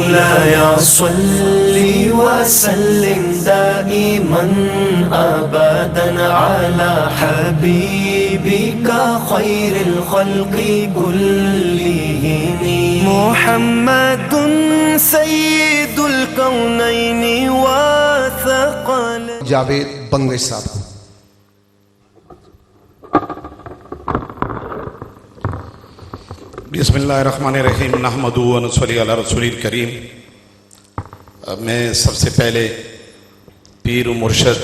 مولاي صل وسلم دائما أبدا على حبيبك خير الخلق كلهم محمد سيد الكونين وثقل جاوید بنگش صاحب کو بسم اللہ الرحمن الرحیم نحمدہ و نصلی علی رسول الکریم۔ میں سب سے پہلے پیر مرشد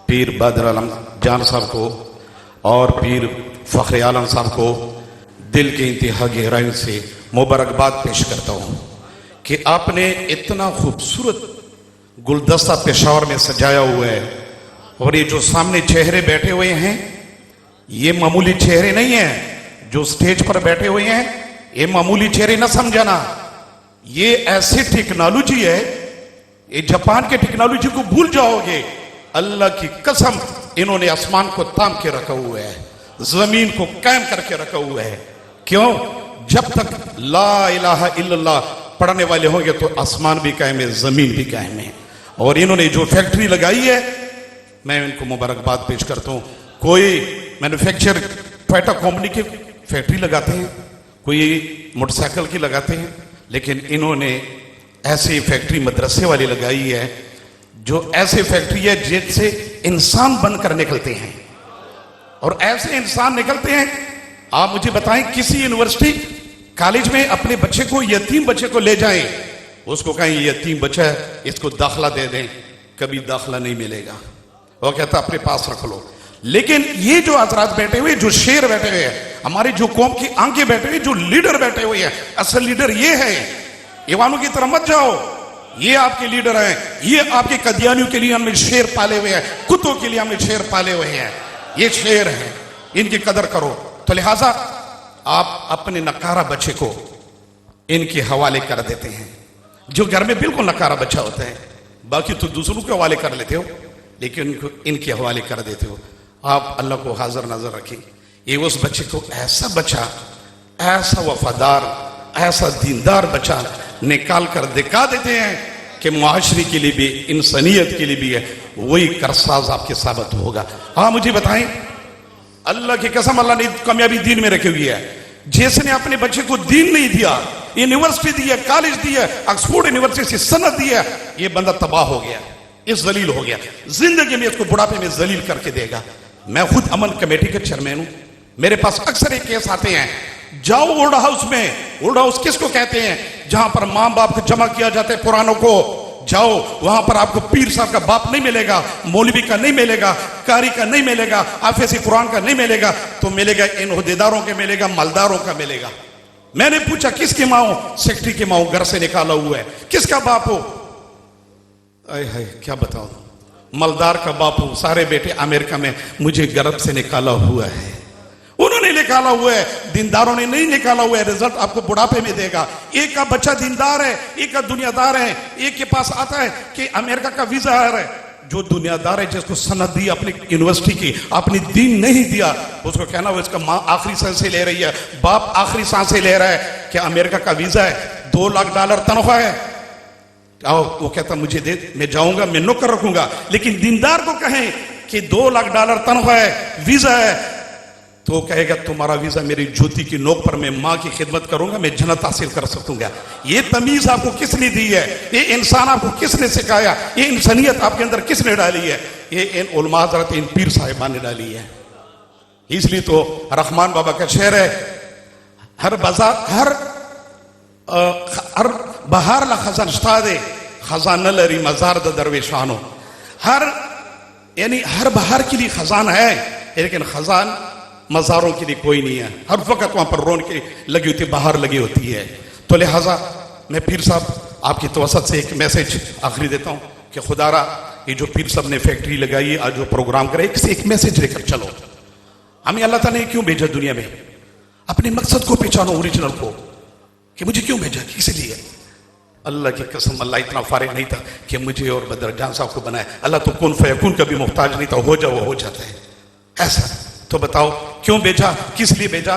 پیر بدر عالم جان صاحب کو اور پیر فخر عالم صاحب کو دل کے انتہا گہرائیوں سے مبارکباد پیش کرتا ہوں کہ آپ نے اتنا خوبصورت گلدستہ پشاور میں سجایا ہوا ہے، اور یہ جو سامنے چہرے بیٹھے ہوئے ہیں یہ معمولی چہرے نہیں ہیں، جو سٹیج پر بیٹھے ہوئے ہیں یہ معمولی چہرے نہ سمجھنا، یہ ایسی ٹیکنالوجی ہے، یہ جاپان کے ٹیکنالوجی کو بھول جاؤ گے۔ اللہ کی قسم انہوں نے آسمان کو تام کے رکھا ہوا ہے، زمین کو قائم کر کے رکھا ہوا ہے۔ کیوں؟ جب تک لا الہ الا اللہ پڑھنے والے ہوں گے تو آسمان بھی قائم ہے، زمین بھی قائم ہے۔ اور انہوں نے جو فیکٹری لگائی ہے میں ان کو مبارکباد پیش کرتا ہوں۔ کوئی مینوفیکچر ٹویٹا کمپنی کی فیکٹری لگاتے ہیں، کوئی موٹر سائیکل کی لگاتے ہیں، لیکن انہوں نے ایسی فیکٹری مدرسے والی لگائی ہے جو ایسی فیکٹری ہے جن سے انسان بن کر نکلتے ہیں، اور ایسے انسان نکلتے ہیں۔ آپ مجھے بتائیں کسی یونیورسٹی کالج میں اپنے بچے کو، یتیم بچے کو لے جائیں، اس کو کہیں یہ یتیم بچہ ہے اس کو داخلہ دے دیں، کبھی داخلہ نہیں ملے گا، وہ کہتا اپنے پاس رکھ لو۔ لیکن یہ جو حضرات بیٹھے ہوئے، جو شیر بیٹھے ہوئے ہیں، ہماری جو قوم کی آنکھیں بیٹھے ہوئے، جو لیڈر بیٹھے ہوئے ہیں، اصل لیڈر یہ ہے۔ ایوانوں کی طرف مت جاؤ، یہ آپ کے لیڈر ہیں، یہ آپ کے قدیانیوں کے لیے ہم نے شیر پالے ہوئے ہیں، کتوں کے لیے ہم نے شیر پالے ہوئے ہیں، یہ شیر ہیں، ان کی قدر کرو۔ تو لہٰذا آپ اپنے نکارہ بچے کو ان کے حوالے کر دیتے ہیں، جو گھر میں بالکل نکارہ بچہ ہوتا ہے، باقی تو دوسروں کے حوالے کر لیتے ہو، لیکن ان کے حوالے کر دیتے ہو۔ آپ اللہ کو حاضر نظر رکھیں، یہ اس بچے کو ایسا بچہ، ایسا وفادار، ایسا دیندار بچہ نکال کر دکھا دیتے ہیں کہ معاشرے کے لیے بھی، انسانیت کے لیے بھی ہے، وہی کرساز آپ کے ثابت ہوگا۔ ہاں مجھے بتائیں، اللہ کی قسم اللہ نے کامیابی دین میں رکھی ہوئی ہے۔ جس نے اپنے بچے کو دین نہیں دیا، یونیورسٹی دی ہے، کالج دی ہے، آکسفورڈ یونیورسٹی سے سند دی ہے، یہ بندہ تباہ ہو گیا، اس ذلیل ہو گیا، زندگی میں اس کو بڑھاپے میں ذلیل کر کے دے گا۔ میں خود امن کمیٹی کا چیئرمین ہوں، میرے پاس اکثر ایک کیس آتے ہیں، جاؤ اولڈ ہاؤس میں، اولڈ ہاؤس کس کو کہتے ہیں؟ جہاں پر ماں باپ کو جمع کیا جاتا ہے پرانوں کو، جاؤ وہاں پر آپ کو پیر صاحب کا باپ نہیں ملے گا، مولوی کا نہیں ملے گا، قاری کا نہیں ملے گا، حافظ قرآن کا نہیں ملے گا، تو ملے گا ان عہدیداروں کے ملے گا، مالداروں کا ملے گا۔ میں نے پوچھا کس کی ماں ہو؟ سیکٹری کی ماں ہو، گھر سے نکالا ہوا ہے۔ کس کا باپ ہو؟ اے ہائے کیا بتاؤں، مالدار کا باپ ہو، سارے بیٹے امریکہ میں، مجھے گرب سے نکالا ہوا ہے۔ انہوں نے نکالا ہوا ہے، دینداروں نے نہیں نکالا ہوا ہے، رزلٹ آپ کو بڑھاپے میں دے گا۔ ایک کا بچہ دیندار ہے، ایک کا دنیا دار ہے، ایک کے پاس آتا ہے کہ امریکہ کا ویزا ہے، جو دنیا دار ہے جس کو سند دی اپنی یونیورسٹی کی، اپنی دین نہیں دیا، اس کو کہنا ہو اس کا ماں آخری سانسیں لے رہی ہے، باپ آخری سانسیں لے رہا ہے کہ امریکہ کا ویزا ہے، $2 لاکھ تنخواہ ہے، وہ کہتا مجھے دے، میں جاؤں گا، میں نوکر رکھوں گا۔ لیکن دیندار کو کہیں کہ $2 لاکھ تنخواہ ہے، ویزا ہے، تو کہے گا تمہارا ویزا میری جوتی کی نوک پر، میں ماں کی خدمت کروں گا، میں جنت حاصل کر سکوں گا۔ یہ تمیز آپ کو کس نے دی ہے؟ یہ انسان آپ کو کس نے سکھایا؟ یہ انسانیت آپ کے اندر کس نے ڈالی ہے؟ یہ ان علماء حضرت، ان پیر صاحبان نے ڈالی ہے۔ اس لیے تو رحمان بابا کا شعر ہے، ہر بازار ہر بہار لا خزان شتادے خزان لری مزار دا درویشانو، یعنی ہر بہار کے لیے خزان ہے، لیکن خزان مزاروں کے لیے کوئی نہیں ہے۔ ہر وقت وہاں پر رون کے لگی ہوتی، بہار لگی ہوتی ہے۔ تو لہٰذا میں پیر صاحب آپ کی توسط سے ایک میسج آخری دیتا ہوں کہ خدا را یہ جو پیر صاحب نے فیکٹری لگائی ہے، آج جو پروگرام کرے، ایک میسج لے کر چلو۔ ہمیں اللہ تعالیٰ نے کیوں بھیجا دنیا میں؟ اپنے مقصد کو پہچانو، اوریجنل کو، کہ مجھے کیوں بھیجا، کس لیے؟ اللہ کی قسم اللہ اتنا فارغ نہیں تھا کہ مجھے اور بدر جان صاحب کو بنائے۔ اللہ تو کن فیکون کا بھی محتاج نہیں تھا، ہو جا وہ ہو جاتا ہے ایسا۔ تو بتاؤ کیوں بھیجا، کس لیے بھیجا؟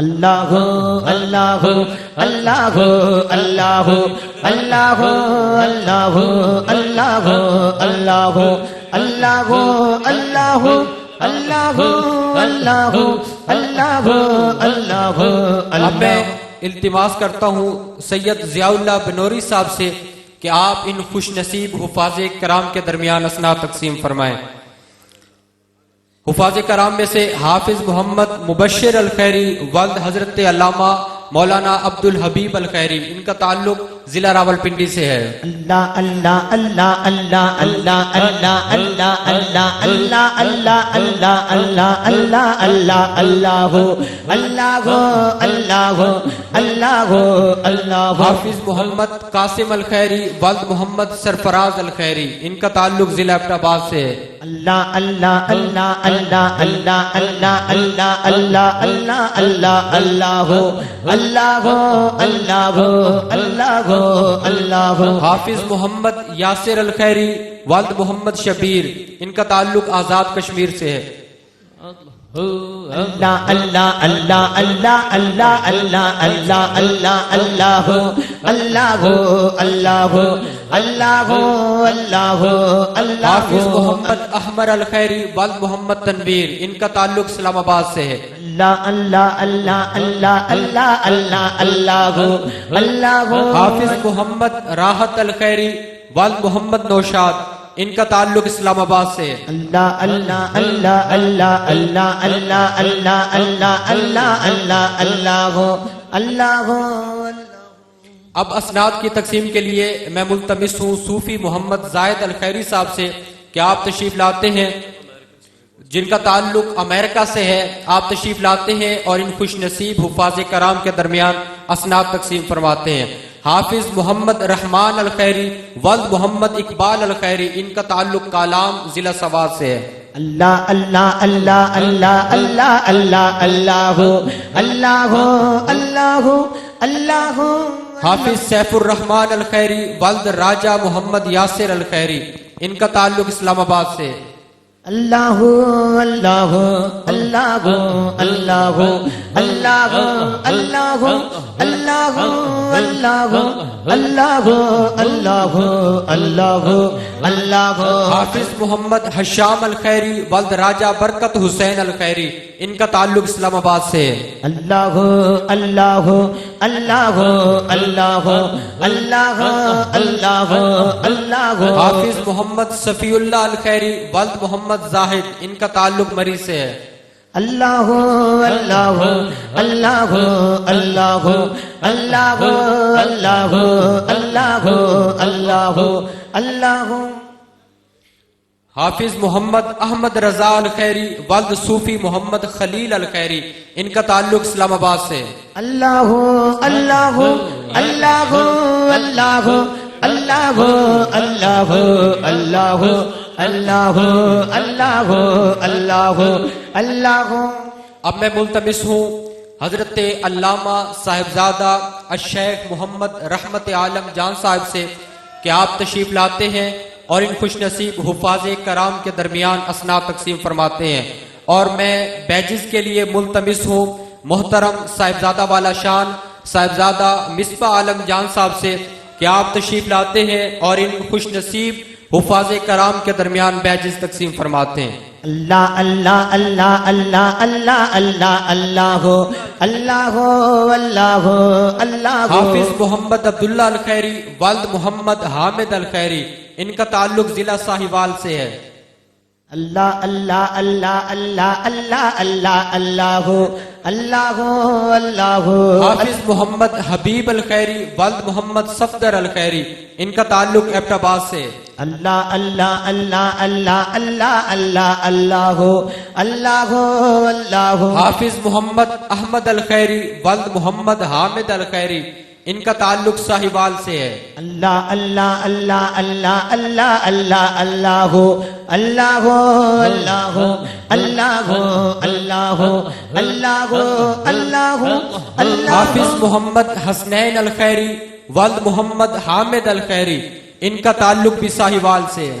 اللہ اللہ اللہ اللہ اللہ اللہ اللہ اللہ اللہ اللہ اللہ اللہ اللہ اللہ اب میں التماس کرتا ہوں سید ضیاء اللہ بنوری صاحب سے کہ آپ ان خوش نصیب حفاظ کرام کے درمیان اسناد تقسیم فرمائیں۔ حفاظ کرام میں سے حافظ محمد مبشر الخیری والد حضرت علامہ مولانا عبد الحبیب الخیری، ان کا تعلق ضلع راولپنڈی سے ہے۔ اللہ اللہ اللہ اللہ اللہ اللہ اللہ اللہ اللہ اللہ اللہ اللہ اللہ اللہ اللہ اللہ اللہ اللہ اللہ حافظ محمد قاسم الخیری والد محمد سرفراز الخیری، ان کا تعلق ضلع ایبٹ آباد سے ہے۔ اللہ اللہ اللہ اللہ اللہ اللہ اللہ اللہ اللہ اللہ اللہ اللہ اللہ اللہ اللہ حافظ محمد یاسر الخیری والد محمد شبیر، ان کا تعلق آزاد کشمیر سے ہے۔ اللہ اللہ اللہ اللہ اللہ اللہ اللہ اللہ اللہ اللہ اللہ اللہ اللہ اللہ حافظ محمد احمد الخیری والد محمد تنویر، ان کا تعلق اسلام آباد سے ہے۔ اللہ اللہ اللہ اللہ اللہ اللہ اللہ اللہ حافظ محمد راحت الخیری والد محمد نوشاد، ان کا تعلق اسلام آباد سے ہے۔ اللہ اللہ اللہ اللہ اللہ اللہ اللہ اللہ اللہ اللہ اللہ اللہ اب اسناد کی تقسیم کے لیے میں ملتمس ہوں صوفی محمد زاہد الخیری صاحب سے کہ آپ تشریف لاتے ہیں، جن کا تعلق امریکہ سے ہے۔ آپ تشریف لاتے ہیں اور ان خوش نصیب حفاظ کرام کے درمیان اسناد تقسیم فرماتے ہیں۔ حافظ محمد رحمان الخیری والد محمد اقبال الخیری، ان کا تعلق کالام ضلع سوات سے ہے۔ اللہ اللہ اللہ اللہ اللہ اللہ اللہ اللہ اللہ اللہ حافظ سیف الرحمان الخیری والد راجہ محمد یاسر الخیری، ان کا تعلق اسلام آباد سے ہے۔ اللہ اللہ اللہ اللہ اللہ اللہ اللہ اللہ اللہ اللہ اللہ اللہ حافظ محمد حشام الخیری والد راجہ برکت حسین الخیری، ان کا تعلق اسلام آباد سے ہے۔ اللہ اللہ اللہ اللہ اللہ اللہ اللہ حافظ محمد صفی اللہ الخیری والد محمد زاہد، ان کا تعلق مری سے ہے۔ اللہ اللہ اللہ اللہ اللہ اللہ اللہ اللہ اللہ حافظ محمد احمد رضا الخیری والد صوفی محمد خلیل الخیری، ان کا تعلق اسلام آباد سے ہے۔ اللہ اللہ اللہ اللہ اللہ اللہ اللہ اللہ اللہ اللہ اللہ اب میں ملتمس ہوں حضرت علامہ صاحبزادہ الشیخ محمد رحمت عالم جان صاحب سے کہ آپ تشریف لاتے ہیں اور ان خوش نصیب حفاظ کرام کے درمیان اسناد تقسیم فرماتے ہیں، اور میں بیجز کے لیے ملتمس ہوں محترم صاحبزادہ والا شان صاحبزادہ مصباح عالم جان صاحب سے کہ آپ تشریف لاتے ہیں اور ان خوش نصیب حفاظ کرام کے درمیان بیجز تقسیم فرماتے ہیں۔ اللہ اللہ اللہ اللہ اللہ اللہ اللہ اللہ اللہ اللہ حافظ محمد عبداللہ الخیری والد محمد حامد الخیری، ان کا تعلق ضلع ساہیوال سے ہے۔ اللہ اللہ اللہ اللہ اللہ اللہ اللہ اللہ اللہ حافظ محمد حبیب الخیری والد محمد صفدر الخیری، ان کا تعلق ایبٹ آباد سے ہے۔ اللہ اللہ اللہ اللہ اللہ اللہ اللہ اللہ اللہ حافظ محمد احمد الخیری والد محمد حامد الخیری، ان کا تعلق ساہیوال سے ہے۔ اللہ اللہ اللہ اللہ اللہ اللہ اللہ اللہ اللہ اللہ اللہ اللہ اللہ اللہ حافظ محمد حسنین الخیری والد محمد حامد الخیری، ان کا تعلق بھی ساہیوال سے ہے۔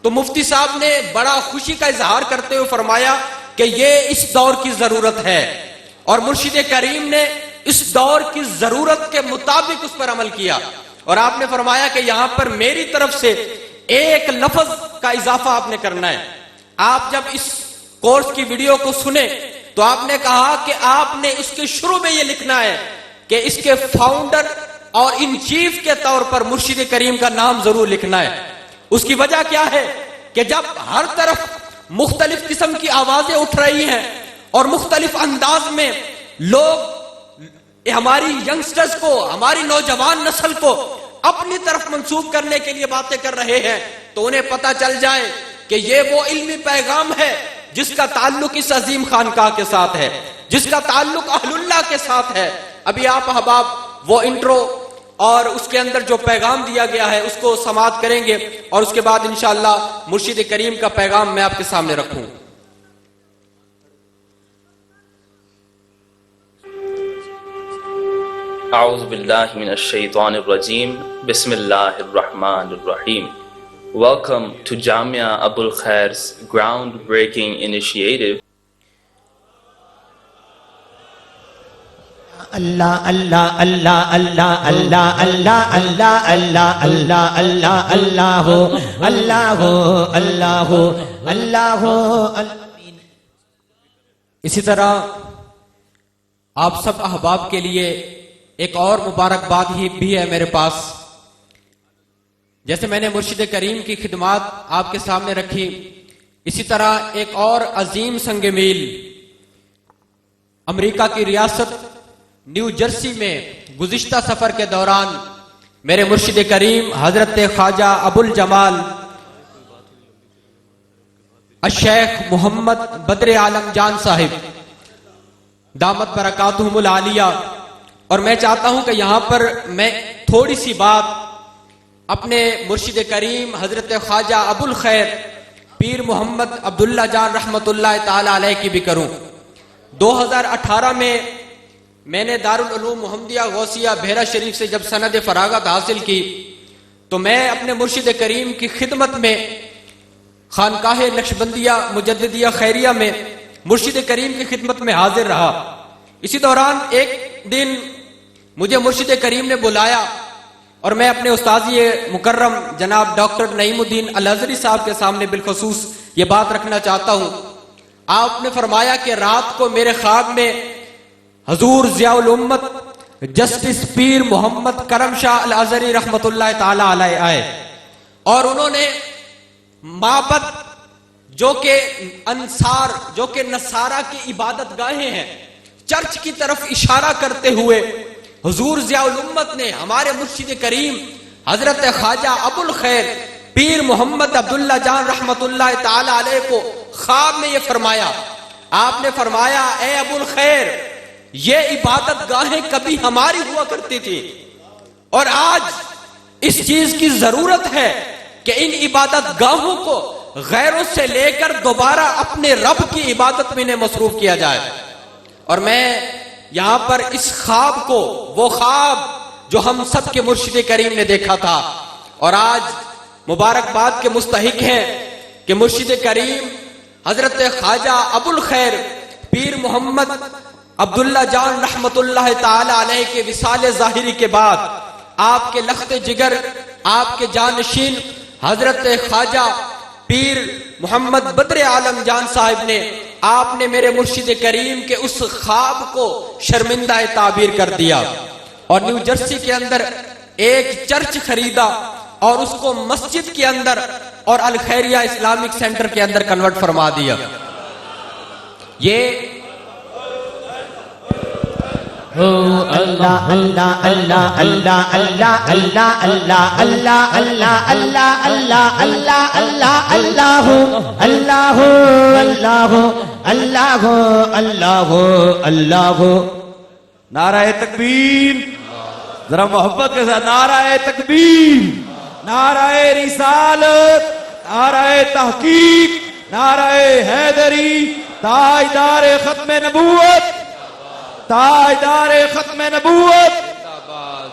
تو مفتی صاحب نے بڑا خوشی کا اظہار کرتے ہوئے فرمایا کہ یہ اس دور کی ضرورت ہے، اور مرشد کریم نے اس دور کی ضرورت کے مطابق اس پر عمل کیا. اور آپ نے فرمایا کہ یہاں پر میری طرف سے ایک لفظ کا اضافہ آپ نے کرنا ہے. آپ جب اس کورس کی ویڈیو کو سنیں تو آپ نے کہا کہ آپ نے اس کے شروع میں یہ لکھنا ہے کہ اس کے فاؤنڈر اور ان چیف کے طور پر مرشد کریم کا نام ضرور لکھنا ہے. اس کی وجہ کیا ہے کہ جب ہر طرف مختلف قسم کی آوازیں اٹھ رہی ہیں اور مختلف انداز میں لوگ ہماری ینگسٹرز کو، ہماری نوجوان نسل کو اپنی طرف منسوب کرنے کے لیے باتیں کر رہے ہیں، تو انہیں پتہ چل جائے کہ یہ وہ علمی پیغام ہے جس کا تعلق اس عظیم خانقاہ کے ساتھ ہے، جس کا تعلق اہل اللہ کے ساتھ ہے. ابھی آپ احباب وہ انٹرو اور اس کے اندر جو پیغام دیا گیا ہے اس کو سماعت کریں گے، اور اس کے بعد انشاءاللہ مرشد کریم کا پیغام میں آپ کے سامنے رکھوں. اعوذ باللہ من الشیطان الرجیم. بسم اللہ الرحمن الرحیم. Welcome to Jamia Abul Khair's groundbreaking initiative. اللہ اللہ اللہ اللہ اللہ اللہ اللہ اللہ اللہ اللہ اللہ اللہ اللہ اللہ اللہ. اسی طرح آپ سب احباب کے لیے ایک اور مبارکباد ہی بھی ہے میرے پاس. جیسے میں نے مرشد کریم کی خدمات آپ کے سامنے رکھی، اسی طرح ایک اور عظیم سنگ میل امریکہ کی ریاست نیو جرسی میں گزشتہ سفر کے دوران میرے مرشد کریم حضرت خواجہ ابو الجمال الشیخ محمد بدر عالم جان صاحب دامت برکاتہم العالیہ. اور میں چاہتا ہوں کہ یہاں پر میں تھوڑی سی بات اپنے مرشد کریم حضرت خواجہ ابو الخیر پیر محمد عبداللہ جان رحمت اللہ تعالی علیہ کی بھی کروں. 2018 میں نے دارالعلوم محمدیہ غوثیہ بحیرہ شریف سے جب سند فراغت حاصل کی تو میں اپنے مرشد کریم کی خدمت میں خانقاہ نقشبندیہ مجددیہ خیریہ میں مرشد کریم کی خدمت میں حاضر رہا. اسی دوران ایک دن مجھے مرشد کریم نے بلایا اور میں اپنے استاذی مکرم جناب ڈاکٹر نعیم الدین الازہری صاحب کے سامنے بالخصوص یہ بات رکھنا چاہتا ہوں. آپ نے فرمایا کہ رات کو میرے خواب میں حضور ضیاء الامت جسٹس پیر محمد کرم شاہ الازہری رحمت اللہ تعالی علیہ آئے، اور انہوں نے معبد جو کہ انصار جو کہ نصارہ کی عبادت گاہیں ہیں، چرچ کی طرف اشارہ کرتے ہوئے حضور ضیاء الامت نے ہمارے مرشد کریم حضرت خواجہ ابو الخیر پیر محمد عبداللہ جان رحمت اللہ تعالی علیہ کو خواب میں یہ فرمایا. آپ نے فرمایا اے ابو الخیر، یہ عبادت گاہیں کبھی ہماری ہوا کرتی تھی، اور آج اس چیز کی ضرورت ہے کہ ان عبادت گاہوں کو غیروں سے لے کر دوبارہ اپنے رب کی عبادت میں انہیں مصروف کیا جائے. اور میں یہاں پر اس خواب کو، وہ خواب جو ہم سب کے مرشد کریم نے دیکھا تھا، اور آج مبارکباد کے مستحق ہیں کہ مرشد کریم حضرت خواجہ ابو الخیر پیر محمد عبداللہ جان رحمت اللہ تعالی علیہ کے وصال ظاہری کے بعد آپ کے لخت جگر، آپ کے جانشین حضرت خواجہ پیر محمد بدر عالم جان صاحب نے، آپ نے میرے مرشد کریم کے اس خواب کو شرمندہ تعبیر کر دیا، اور نیو جرسی کے اندر ایک چرچ خریدا اور اس کو مسجد کے اندر اور الخیریہ اسلامک سینٹر کے اندر کنورٹ فرما دیا. یہ اللہ اللہ اللہ اللہ اللہ اللہ اللہ اللہ اللہ اللہ اللہ اللہ اللہ اللہ اللہ اللہ اللہ اللہ. نعرہ تکبیر، ذرا محبت کے ساتھ نعرہ تکبیر، نعرہ رسالت، نعرہ تحقیق، نعرہ حیدری، تاجدار ختم نبوت، تاجدار ختم نبوت،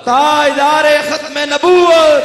تاجدار ختم نبوت.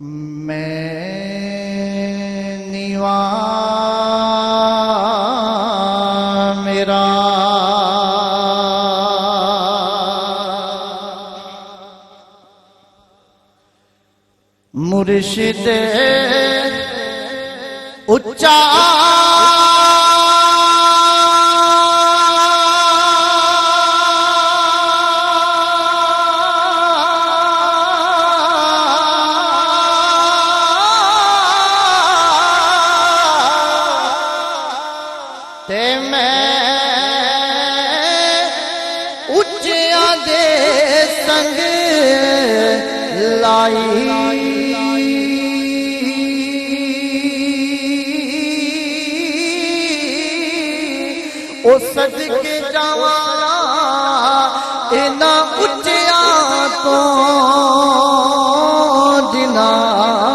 میں نیواں میرا مرشد اچا تے میں اچیاں دے سنگ لائی او صدقے جاواں انہاں اچیاں تو جنہاں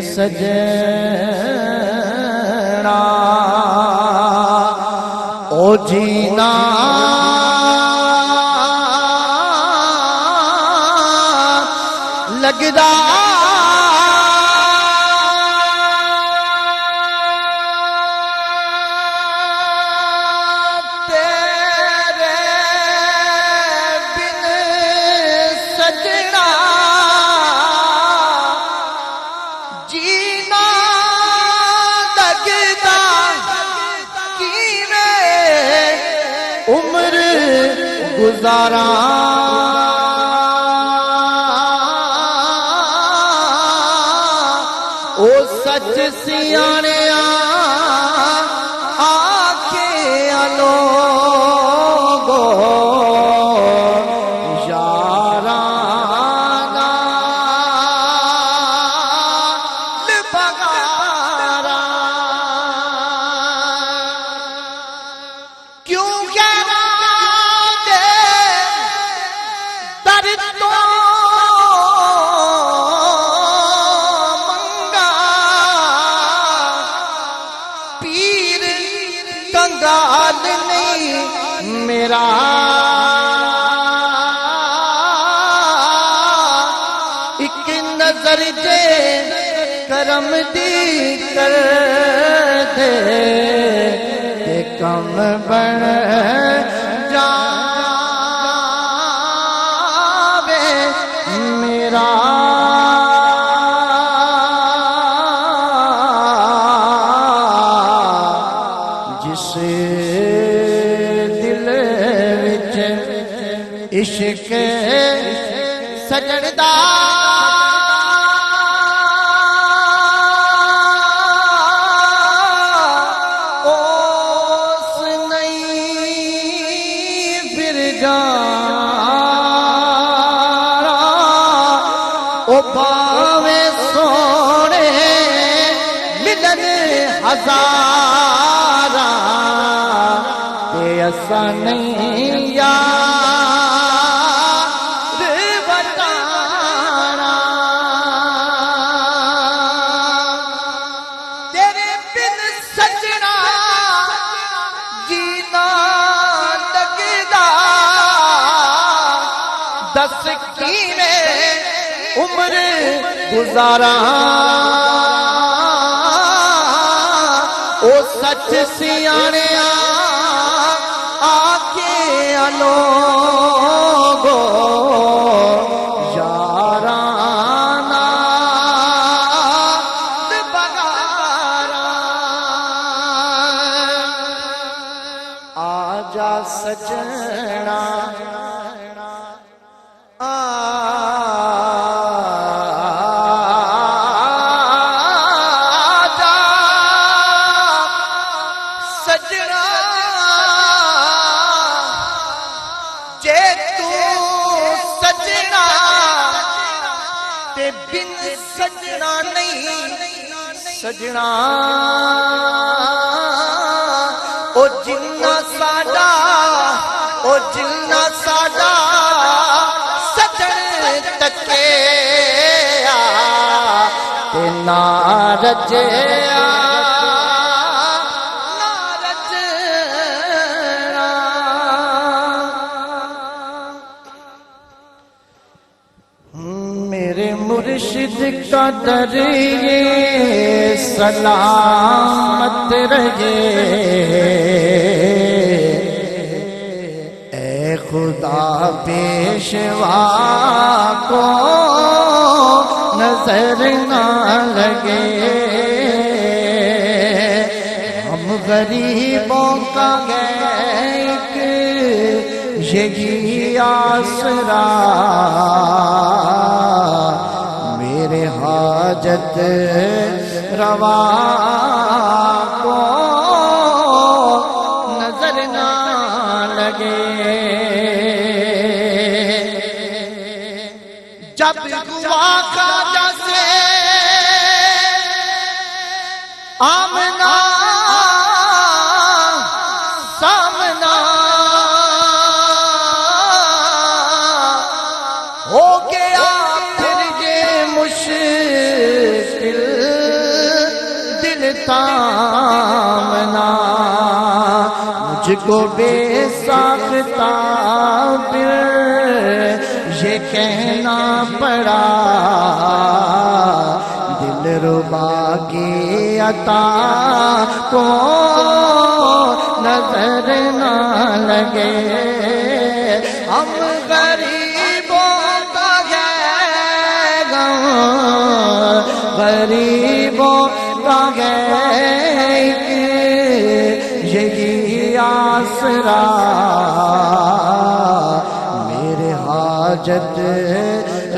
سجنا او جینا لگدا تیرے بن سجنا جینا لگدا کیویں عمر گزاراں او سچ سیاںیاں آکھے لوگو میرا ایک نظر جے کرم دی کر دے تے کم بن جاوے میرا جس عشق سجن دا اوس نہیں پھر جانا او پاویں سونے ملن ہزاراں تے اساں نہیں یار عمر گزاراں او سچ سیاںیاں آکھے لوگو یاراں نال بغاراں آجا سجنا بن سجنا نہیں سجنا او جنہ ساڈا او جنہ ساڈا سجن تکے تے نارجیا میرے مرشد کا در یہ سلامت رہے اے خدا پیشوا کو نظر نہ لگے ہم غریبوں کا ایک یہی آسرا میرے حاجت روا کو نظر نہ لگے جب ہوا خواجہ سے آمنا سامنا ہو گیا پھر یہ مشکل دل تامنا مجھ کو بے ساختہ پھر یہ کہنا پڑا دل ربا کی عطا کو نظر نہ لگے ہم غریبوں کا ہے غم غریبوں کا ہے یہی آسرا میرے حاجت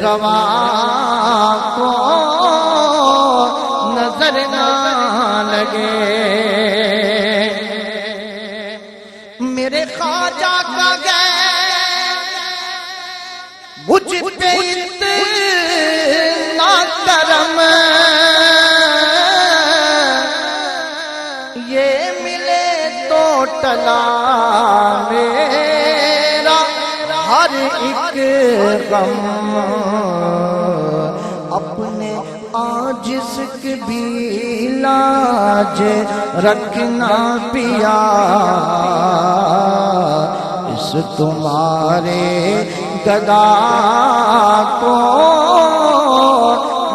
روا کو نظر نہ لگے میرے خواجہ کا گئے مجھ پہ اتنا کرم یہ ملے تو ٹلا میرا ہر ایک غم اپنے عاجز کی بھی لاج رکھنا پیا اس تمہارے گدا کو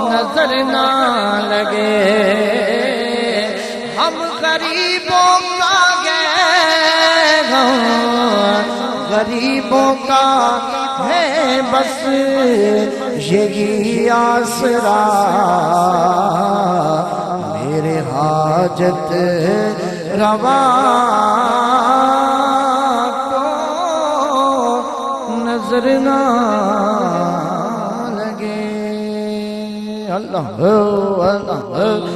نظر نہ لگے ہم غریبوں کا غم غریبوں کا ہے بس یہی آسرا میرے حاجت روا کو نظر نہ لگے اللہ اللہ اللہ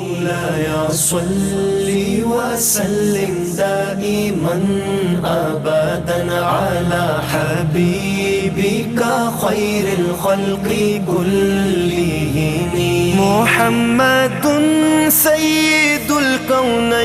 مولاي صل وسلم دائما أبدا على حبيبك خير الخلق كلهم محمد سيد الكونين